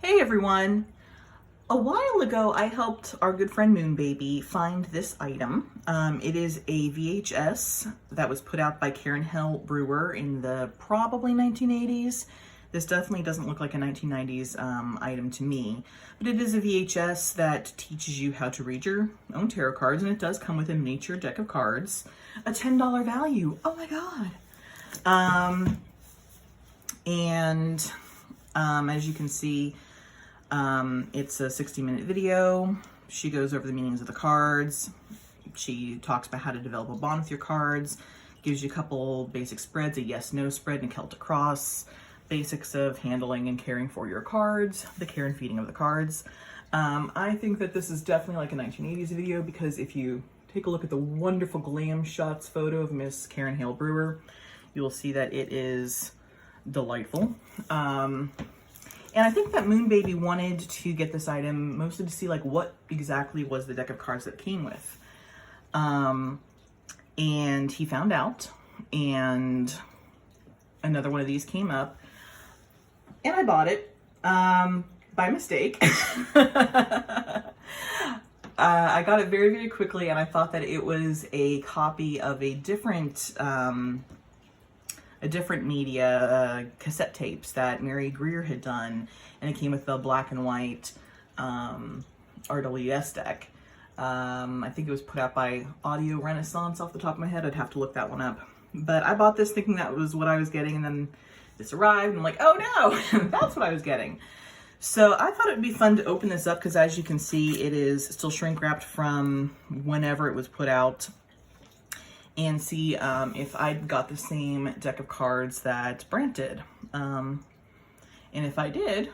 Hey everyone! A while ago I helped our good friend Moon Baby find this item. It is a VHS that was put out by Karen Hill Brewer in the probably 1980s. This definitely doesn't look like a 1990s item to me, but it is a VHS that teaches you how to read your own tarot cards, and it does come with a miniature deck of cards. A $10 value. Oh my god! As you can see, it's a 60-minute video. She goes over the meanings of the cards. She talks about how to develop a bond with your cards, gives you a couple basic spreads, a yes-no spread and a Celtic cross, basics of handling and caring for your cards, the care and feeding of the cards. I think that this is definitely like a 1980s video because if you take a look at the wonderful glam shots photo of Miss Karen Hale Brewer, you will see that it is delightful. And I think that Moon Baby wanted to get this item mostly to see like what exactly was the deck of cards that it came with. And he found out, and another one of these came up, and I bought it by mistake. I got it very, very quickly, and I thought that it was a copy of a different media, cassette tapes that Mary Greer had done, and it came with the black and white RWS deck. I think it was put out by Audio Renaissance off the top of my head. I'd have to look that one up. But I bought this thinking that was what I was getting, and then this arrived, and I'm like, oh no, that's what I was getting. So I thought it would be fun to open this up because, as you can see, it is still shrink wrapped from whenever it was put out, and see if I got the same deck of cards that Brant did. And if I did,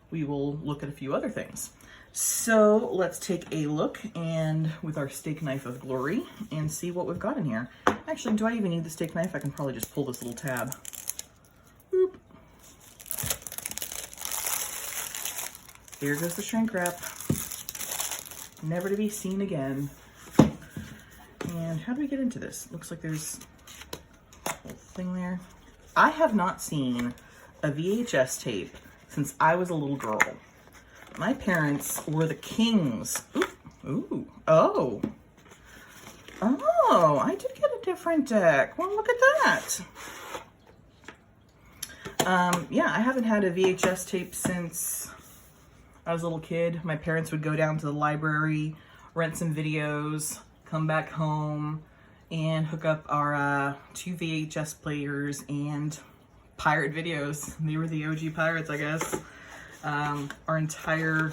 we will look at a few other things. So let's take a look and with our steak knife of glory and see what we've got in here. Actually, do I even need the steak knife? I can probably just pull this little tab. Boop. Here goes the shrink wrap. Never to be seen again. And how do we get into this? Looks like there's a whole thing there. I have not seen a VHS tape since I was a little girl. My parents were the kings. Ooh, oh. Oh, I did get a different deck. Well, look at that. Yeah, I haven't had a VHS tape since I was a little kid. My parents would go down to the library, rent some videos, come back home and hook up our 2 VHS players and pirate videos. They were the OG pirates, I guess. Our entire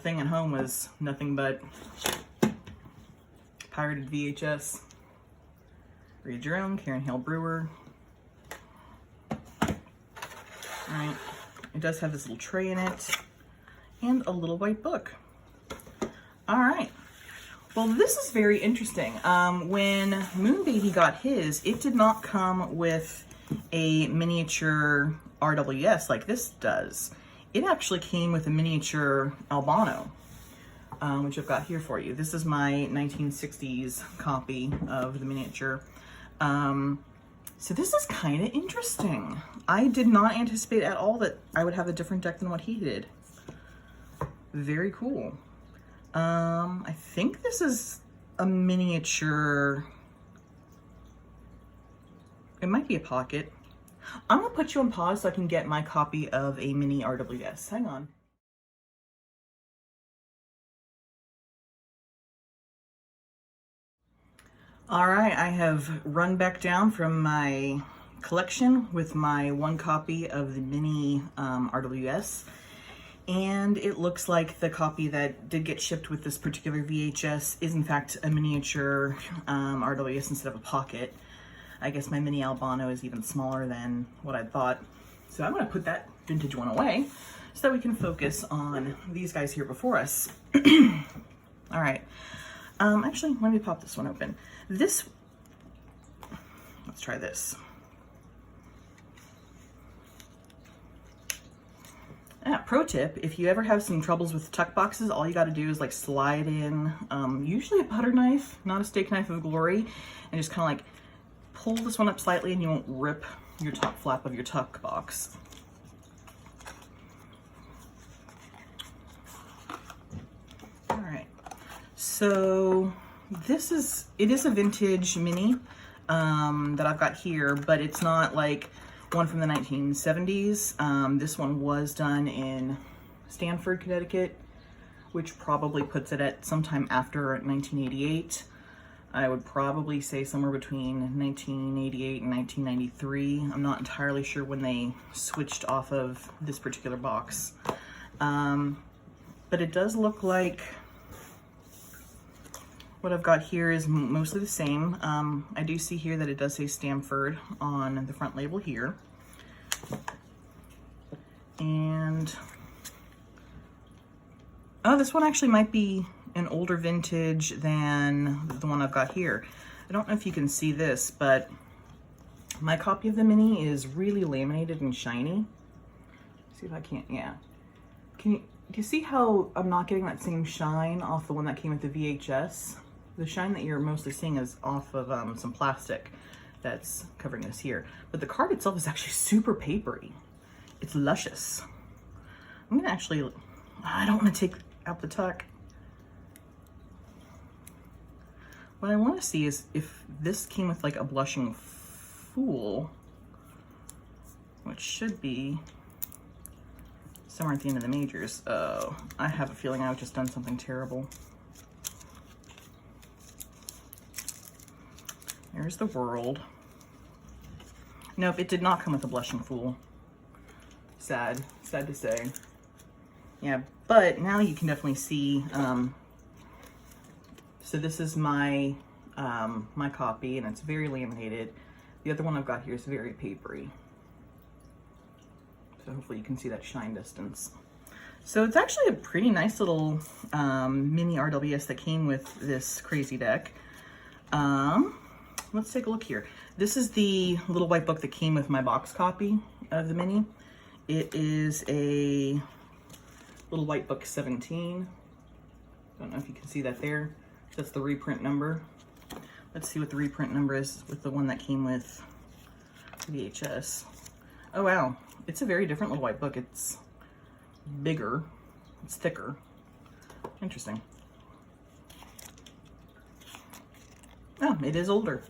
thing at home was nothing but pirated VHS. Read your own, Karen Hale Brewer. Alright, it does have this little tray in it and a little white book. All right, well, this is very interesting. When Moon Baby got his, it did not come with a miniature RWS like this does. It actually came with a miniature Albano, which I've got here for you. This is my 1960s copy of the miniature. So this is kind of interesting. I did not anticipate at all that I would have a different deck than what he did. Very cool. I think this is a miniature. It might be a pocket. I'm gonna put you on pause so I can get my copy of a mini RWS. Hang on. All right, I have run back down from my collection with my one copy of the mini RWS. And it looks like the copy that did get shipped with this particular VHS is in fact a miniature RWS instead of a pocket. I guess my mini Albano is even smaller than what I thought. So I'm gonna put that vintage one away so that we can focus on these guys here before us. All right, actually, let me pop this one open. Let's try this. Pro tip, if you ever have some troubles with tuck boxes, all you got to do is like slide in, usually a butter knife, not a steak knife of glory, and just kind of like pull this one up slightly and you won't rip your top flap of your tuck box. So it is a vintage mini that I've got here, but it's not like one from the 1970s. This one was done in Stamford, Connecticut, which probably puts it at sometime after 1988. I would probably say somewhere between 1988 and 1993. I'm not entirely sure when they switched off of this particular box. But it does look like what I've got here is mostly the same. I do see here that it does say Stamford on the front label here. And, oh, this one actually might be an older vintage than the one I've got here. I don't know if you can see this, but my copy of the mini is really laminated and shiny. See if I can't, yeah. Do you see how I'm not getting that same shine off the one that came with the VHS? The shine that you're mostly seeing is off of some plastic that's covering this here. But the card itself is actually super papery. It's luscious. I'm gonna actually, I don't want to take out the tuck. What I want to see is if this came with like a blushing fool, which should be somewhere at the end of the majors. Oh, I have a feeling I've just done something terrible. There's the world. Nope, it did not come with a blushing fool. Sad to say. Yeah, but now you can definitely see, so this is my my copy, and it's very laminated. The other one I've got here is very papery. So hopefully you can see that shine distance. So it's actually a pretty nice little mini RWS that came with this crazy deck. Let's take a look here. This is the little white book that came with my box copy of the mini. It is a little white book 17. Don't know if you can see that there. That's the reprint number. Let's see what the reprint number is with the one that came with VHS. Oh wow, it's a very different little white book. It's bigger, it's thicker. Interesting. Oh, it is older.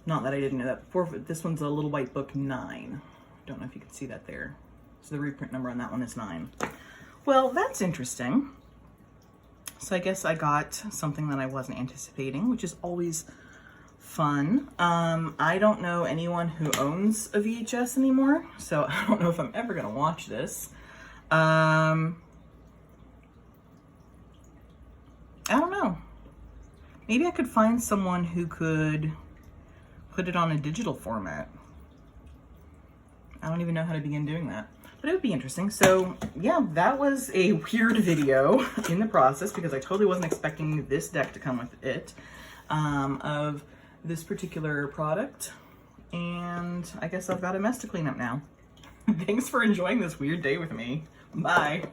Not that I didn't know that before, but this one's a little white book 9. Don't know if you can see that there. So the reprint number on that one is 9. Well, that's interesting. So I guess I got something that I wasn't anticipating, which is always fun. I don't know anyone who owns a VHS anymore, so I don't know if I'm ever gonna watch this. I don't know. Maybe I could find someone who could put it on a digital format. I don't even know how to begin doing that, but it would be interesting. So yeah, that was a weird video in the process because I totally wasn't expecting this deck to come with it, of this particular product. And I guess I've got a mess to clean up now. Thanks for enjoying this weird day with me. Bye.